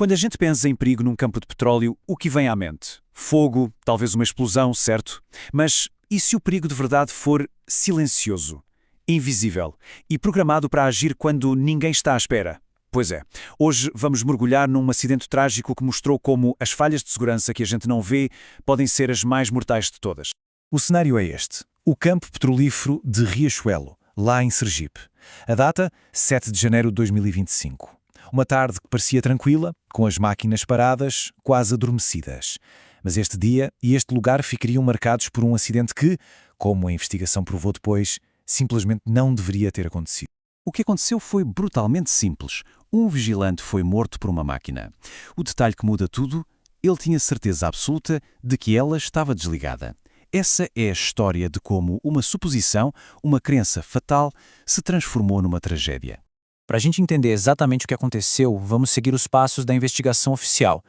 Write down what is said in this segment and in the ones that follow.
Quando a gente pensa em perigo num campo de petróleo, o que vem à mente? Fogo, talvez uma explosão, certo? Mas e se o perigo de verdade for silencioso, invisível e programado para agir quando ninguém está à espera? Pois é, hoje vamos mergulhar num acidente trágico que mostrou como as falhas de segurança que a gente não vê podem ser as mais mortais de todas. O cenário é este: o campo petrolífero de Riachuelo, lá em Sergipe. A data, 7 de janeiro de 2025. Uma tarde que parecia tranquila, com as máquinas paradas, quase adormecidas. Mas este dia e este lugar ficariam marcados por um acidente que, como a investigação provou depois, simplesmente não deveria ter acontecido. O que aconteceu foi brutalmente simples. Um vigilante foi morto por uma máquina. O detalhe que muda tudo, ele tinha certeza absoluta de que ela estava desligada. Essa é a história de como uma suposição, uma crença fatal, se transformou numa tragédia. Para a gente entender exatamente o que aconteceu, vamos seguir os passos da investigação oficial.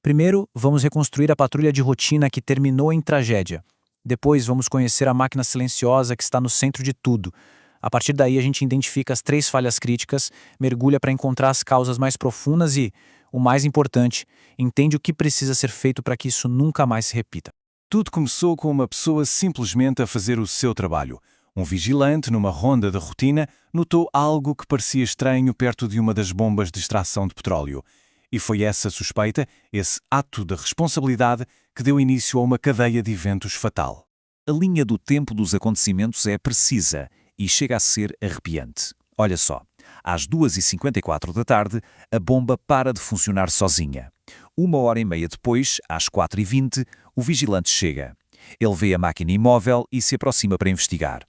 Primeiro, vamos reconstruir a patrulha de rotina que terminou em tragédia. Depois, vamos conhecer a máquina silenciosa que está no centro de tudo. A partir daí, a gente identifica as 3 falhas críticas, mergulha para encontrar as causas mais profundas e, o mais importante, entende o que precisa ser feito para que isso nunca mais se repita. Tudo começou com uma pessoa simplesmente a fazer o seu trabalho. Um vigilante, numa ronda de rotina, notou algo que parecia estranho perto de uma das bombas de extração de petróleo. E foi essa suspeita, esse ato de responsabilidade, que deu início a uma cadeia de eventos fatal. A linha do tempo dos acontecimentos é precisa e chega a ser arrepiante. Olha só, às 2h54 da tarde, a bomba para de funcionar sozinha. 1h30 depois, às 4h20, o vigilante chega. Ele vê a máquina imóvel e se aproxima para investigar.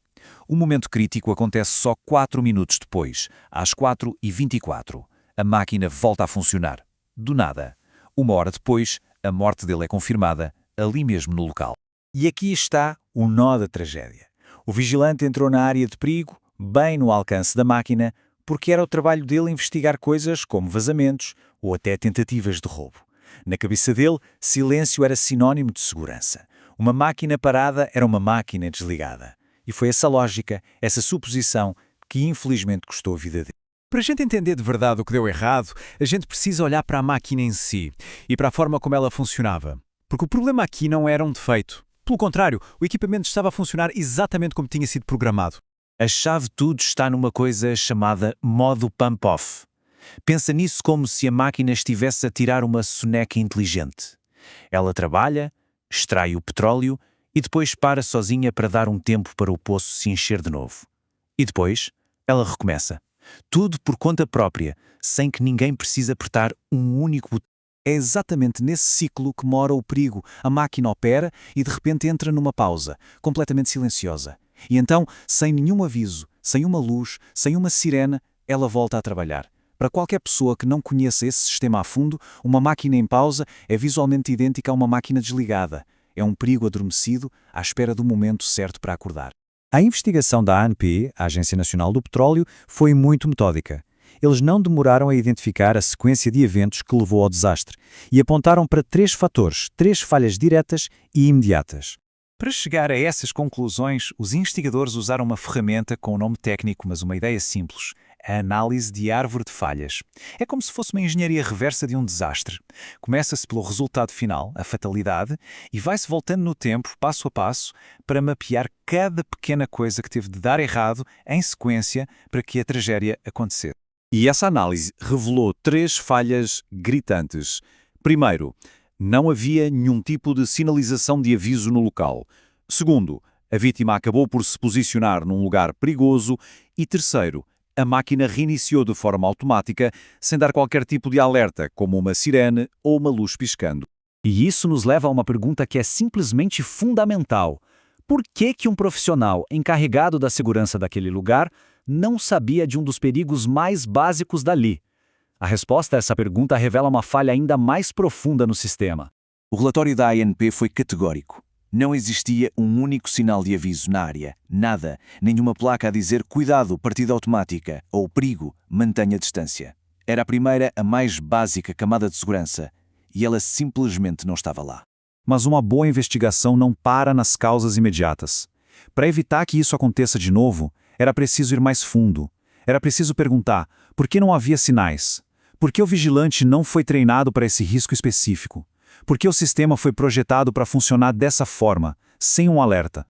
O momento crítico acontece só 4 minutos depois, às 4h24. A máquina volta a funcionar. Do nada. 1 hora depois, a morte dele é confirmada, ali mesmo no local. E aqui está o nó da tragédia. O vigilante entrou na área de perigo, bem no alcance da máquina, porque era o trabalho dele investigar coisas como vazamentos ou até tentativas de roubo. Na cabeça dele, silêncio era sinónimo de segurança. Uma máquina parada era uma máquina desligada. E foi essa lógica, essa suposição, que infelizmente custou a vida dele. Para a gente entender de verdade o que deu errado, a gente precisa olhar para a máquina em si e para a forma como ela funcionava. Porque o problema aqui não era um defeito. Pelo contrário, o equipamento estava a funcionar exatamente como tinha sido programado. A chave de tudo está numa coisa chamada modo pump-off. Pensa nisso como se a máquina estivesse a tirar uma soneca inteligente. Ela trabalha, extrai o petróleo e depois para sozinha para dar um tempo para o poço se encher de novo. E depois, ela recomeça. Tudo por conta própria, sem que ninguém precise apertar um único botão. É exatamente nesse ciclo que mora o perigo. A máquina opera e de repente entra numa pausa, completamente silenciosa. E então, sem nenhum aviso, sem uma luz, sem uma sirene, ela volta a trabalhar. Para qualquer pessoa que não conheça esse sistema a fundo, uma máquina em pausa é visualmente idêntica a uma máquina desligada. É um perigo adormecido, à espera do momento certo para acordar. A investigação da ANP, a Agência Nacional do Petróleo, foi muito metódica. Eles não demoraram a identificar a sequência de eventos que levou ao desastre e apontaram para 3 fatores, 3 falhas diretas e imediatas. Para chegar a essas conclusões, os investigadores usaram uma ferramenta com um nome técnico, mas uma ideia simples: a análise de árvore de falhas. É como se fosse uma engenharia reversa de um desastre. Começa-se pelo resultado final, a fatalidade, e vai-se voltando no tempo, passo a passo, para mapear cada pequena coisa que teve de dar errado em sequência para que a tragédia acontecesse. E essa análise revelou 3 falhas gritantes. Primeiro, não havia nenhum tipo de sinalização de aviso no local. Segundo, a vítima acabou por se posicionar num lugar perigoso. E terceiro, a máquina reiniciou de forma automática, sem dar qualquer tipo de alerta, como uma sirene ou uma luz piscando. E isso nos leva a uma pergunta que é simplesmente fundamental. Por que um profissional encarregado da segurança daquele lugar não sabia de um dos perigos mais básicos dali? A resposta a essa pergunta revela uma falha ainda mais profunda no sistema. O relatório da ANP foi categórico. Não existia um único sinal de aviso na área, nada, nenhuma placa a dizer cuidado, partida automática ou perigo, mantenha distância. Era a primeira, a mais básica camada de segurança e ela simplesmente não estava lá. Mas uma boa investigação não para nas causas imediatas. Para evitar que isso aconteça de novo, era preciso ir mais fundo. Era preciso perguntar por que não havia sinais. Por que o vigilante não foi treinado para esse risco específico? Por que o sistema foi projetado para funcionar dessa forma, sem um alerta?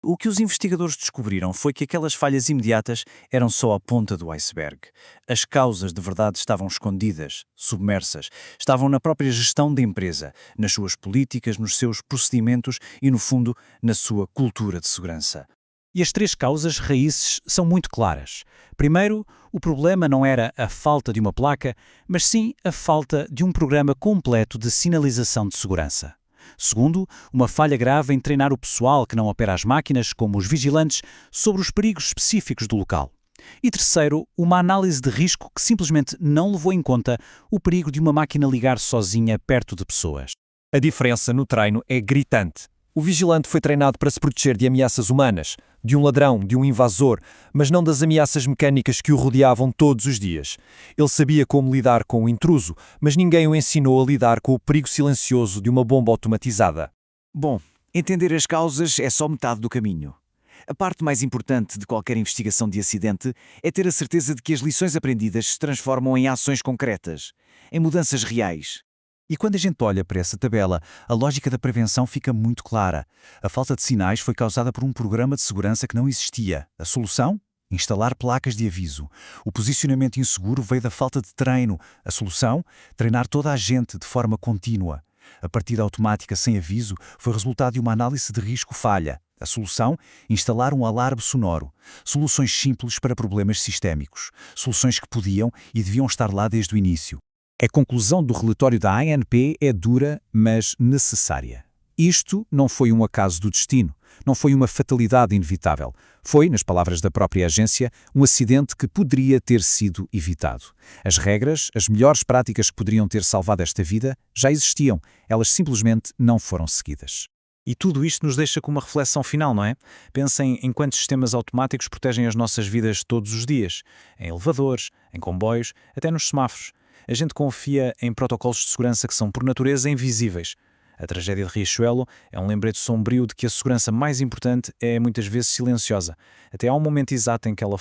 O que os investigadores descobriram foi que aquelas falhas imediatas eram só a ponta do iceberg. As causas de verdade estavam escondidas, submersas, estavam na própria gestão da empresa, nas suas políticas, nos seus procedimentos e, no fundo, na sua cultura de segurança. E as três causas raízes são muito claras. Primeiro, o problema não era a falta de uma placa, mas sim a falta de um programa completo de sinalização de segurança. Segundo, uma falha grave em treinar o pessoal que não opera as máquinas, como os vigilantes, sobre os perigos específicos do local. E terceiro, uma análise de risco que simplesmente não levou em conta o perigo de uma máquina ligar sozinha perto de pessoas. A diferença no treino é gritante. O vigilante foi treinado para se proteger de ameaças humanas, de um ladrão, de um invasor, mas não das ameaças mecânicas que o rodeavam todos os dias. Ele sabia como lidar com o intruso, mas ninguém o ensinou a lidar com o perigo silencioso de uma bomba automatizada. Bom, entender as causas é só metade do caminho. A parte mais importante de qualquer investigação de acidente é ter a certeza de que as lições aprendidas se transformam em ações concretas, em mudanças reais. E quando a gente olha para essa tabela, a lógica da prevenção fica muito clara. A falta de sinais foi causada por um programa de segurança que não existia. A solução? Instalar placas de aviso. O posicionamento inseguro veio da falta de treino. A solução? Treinar toda a gente de forma contínua. A partida automática sem aviso foi resultado de uma análise de risco falha. A solução? Instalar um alarme sonoro. Soluções simples para problemas sistémicos. Soluções que podiam e deviam estar lá desde o início. A conclusão do relatório da ANP é dura, mas necessária. Isto não foi um acaso do destino, não foi uma fatalidade inevitável. Foi, nas palavras da própria agência, um acidente que poderia ter sido evitado. As regras, as melhores práticas que poderiam ter salvado esta vida, já existiam, elas simplesmente não foram seguidas. E tudo isto nos deixa com uma reflexão final, não é? Pensem em quantos sistemas automáticos protegem as nossas vidas todos os dias. Em elevadores, em comboios, até nos semáforos. A gente confia em protocolos de segurança que são, por natureza, invisíveis. A tragédia de Riachuelo é um lembrete sombrio de que a segurança mais importante é muitas vezes silenciosa. Até há um momento exato em que ela